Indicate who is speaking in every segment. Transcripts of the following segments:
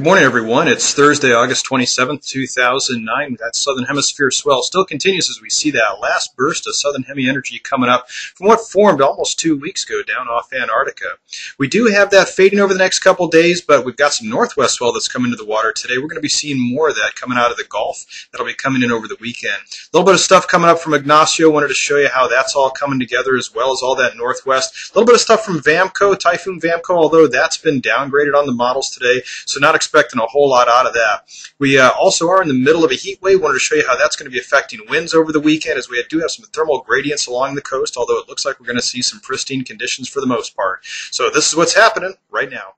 Speaker 1: Good morning, everyone. It's Thursday, August 27th, 2009. That Southern Hemisphere swell still continues as we see that last burst of Southern Hemi energy coming up from what formed almost 2 weeks ago down off Antarctica. We do have that fading over the next couple days, but we've got some northwest swell that's coming into the water today. We're going to be seeing more of that coming out of the Gulf. That'll be coming in over the weekend. A little bit of stuff coming up from Ignacio. Wanted to show you how that's all coming together as well as all that northwest. A little bit of stuff from Vamco, Typhoon Vamco, although that's been downgraded on the models today, so not expecting a whole lot out of that. We also are in the middle of a heat wave. Wanted to show you how that's going to be affecting winds over the weekend, as we do have some thermal gradients along the coast, although it looks like we're going to see some pristine conditions for the most part. So this is what's happening right now.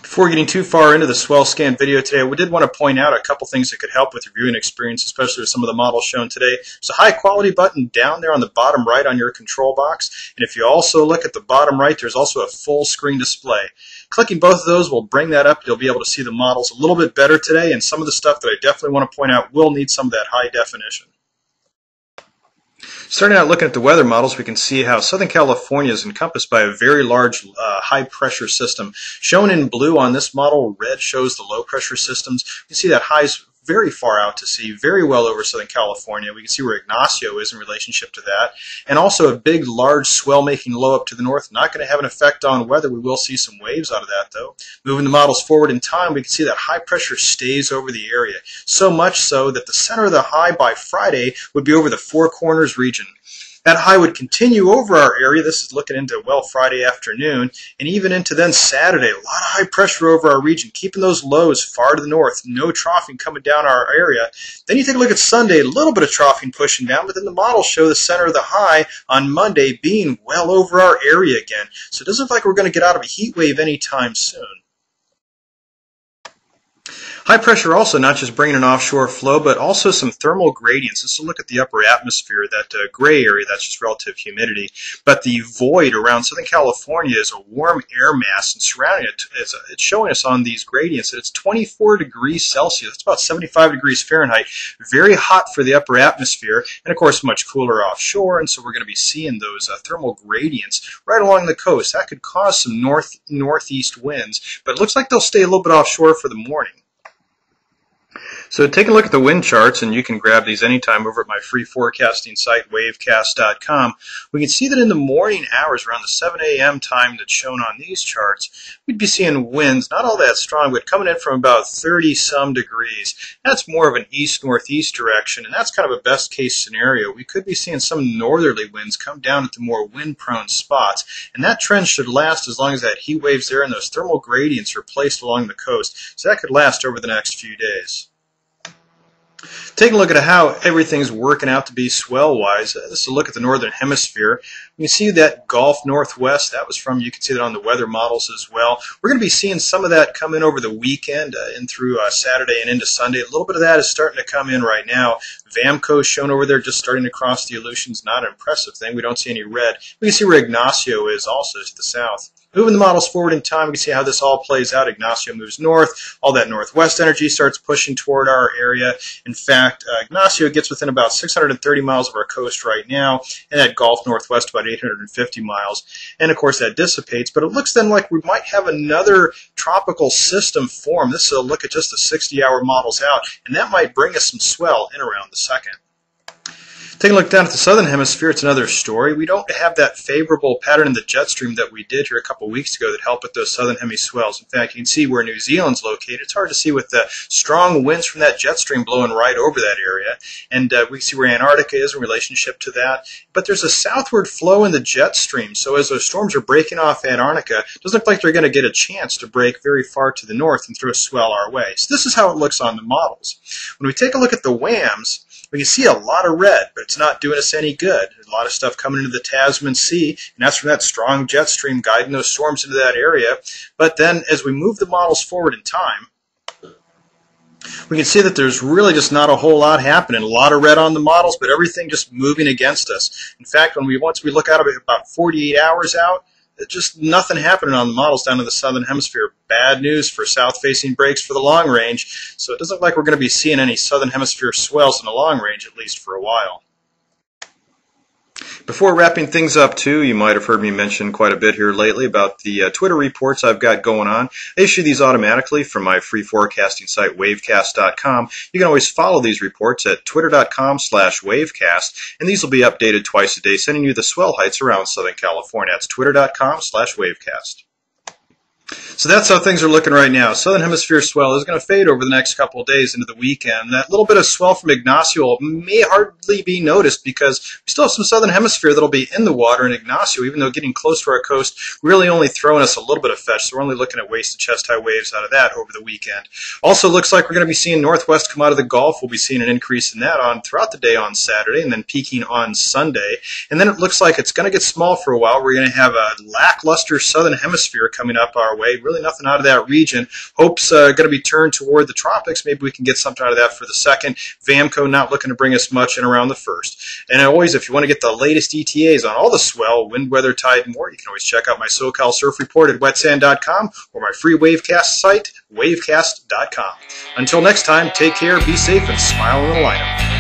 Speaker 1: Before getting too far into the Swell Scan video today, we did want to point out a couple things that could help with your viewing experience, especially with some of the models shown today. There's a high quality button down there on the bottom right on your control box, and if you also look at the bottom right, there's also a full screen display. Clicking both of those will bring that up. You'll be able to see the models a little bit better today, and some of the stuff that I definitely want to point out will need some of that high definition. Starting out looking at the weather models, we can see how Southern California is encompassed by a very large high-pressure system. Shown in blue on this model, red shows the low-pressure systems. You can see that high's very far out to sea, very well over Southern California. We can see where Ignacio is in relationship to that. And also a big, large swell-making low up to the north. Not going to have an effect on weather. We will see some waves out of that, though. Moving the models forward in time, we can see that high pressure stays over the area. So much so that the center of the high by Friday would be over the Four Corners region. That high would continue over our area. This is looking into, well, Friday afternoon, and even into then Saturday. A lot of high pressure over our region, keeping those lows far to the north. No troughing coming down our area. Then you take a look at Sunday, a little bit of troughing pushing down, but then the models show the center of the high on Monday being well over our area again. So it doesn't look like we're going to get out of a heat wave anytime soon. High pressure also not just bringing an offshore flow, but also some thermal gradients. Let's look at the upper atmosphere, that gray area, that's just relative humidity. But the void around Southern California is a warm air mass, and surrounding it, it's showing us on these gradients that it's 24 degrees Celsius. That's about 75 degrees Fahrenheit. Very hot for the upper atmosphere, and of course much cooler offshore, and so we're going to be seeing those thermal gradients right along the coast. That could cause some northeast winds, but it looks like they'll stay a little bit offshore for the morning. So take a look at the wind charts, and you can grab these anytime over at my free forecasting site, wavecast.com. We can see that in the morning hours, around the 7 a.m. time that's shown on these charts, we'd be seeing winds, not all that strong, but coming in from about 30-some degrees. That's more of an east-northeast direction, and that's kind of a best-case scenario. We could be seeing some northerly winds come down at the more wind-prone spots, and that trend should last as long as that heat wave's there and those thermal gradients are placed along the coast. So that could last over the next few days. Taking a look at how everything's working out to be swell-wise, this is a look at the northern hemisphere. You can see that Gulf northwest, that was from, you can see that on the weather models as well. We're going to be seeing some of that come in over the weekend and through Saturday and into Sunday. A little bit of that is starting to come in right now. Vamco shown over there just starting to cross the Aleutians, not an impressive thing. We don't see any red. We can see where Ignacio is also to the south. Moving the models forward in time, we can see how this all plays out. Ignacio moves north. All that northwest energy starts pushing toward our area. In fact, Ignacio gets within about 630 miles of our coast right now, and that Gulf northwest about 850 miles. And, of course, that dissipates. But it looks then like we might have another tropical system form. This is a look at just the 60-hour models out, and that might bring us some swell in around the second. Taking a look down at the southern hemisphere, it's another story. We don't have that favorable pattern in the jet stream that we did here a couple weeks ago that helped with those southern hemi swells. In fact, you can see where New Zealand's located. It's hard to see with the strong winds from that jet stream blowing right over that area. And we see where Antarctica is in relationship to that. But there's a southward flow in the jet stream. So as those storms are breaking off Antarctica, it doesn't look like they're going to get a chance to break very far to the north and throw a swell our way. So this is how it looks on the models. When we take a look at the WAMs, we can see a lot of red, but it's not doing us any good. There's a lot of stuff coming into the Tasman Sea, and that's from that strong jet stream guiding those storms into that area. But then as we move the models forward in time, we can see that there's really just not a whole lot happening. A lot of red on the models, but everything just moving against us. In fact, once we look out about 48 hours out, just nothing happening on the models down in the southern hemisphere. Bad news for south-facing breaks for the long range, so it doesn't look like we're going to be seeing any southern hemisphere swells in the long range, at least for a while. Before wrapping things up, too, you might have heard me mention quite a bit here lately about the Twitter reports I've got going on. I issue these automatically from my free forecasting site, wavecast.com. You can always follow these reports at twitter.com/wavecast, and these will be updated twice a day, sending you the swell heights around Southern California. That's twitter.com/wavecast. So that's how things are looking right now. Southern Hemisphere swell is going to fade over the next couple of days into the weekend. That little bit of swell from Ignacio may hardly be noticed because we still have some Southern Hemisphere that will be in the water in Ignacio, even though getting close to our coast really only throwing us a little bit of fetch. So we're only looking at waist to chest high waves out of that over the weekend. Also looks like we're going to be seeing northwest come out of the Gulf. We'll be seeing an increase in that on throughout the day on Saturday and then peaking on Sunday. And then it looks like it's going to get small for a while. We're going to have a lackluster Southern Hemisphere coming up our way. Really nothing out of that region. Hope's going to be turned toward the tropics. Maybe we can get something out of that for the second. VAMCO not looking to bring us much in around the first. And always, if you want to get the latest ETAs on all the swell, wind, weather, tide, and more, you can always check out my SoCal Surf Report at wetsand.com or my free Wavecast site, wavecast.com. Until next time, take care, be safe, and smile in the lineup.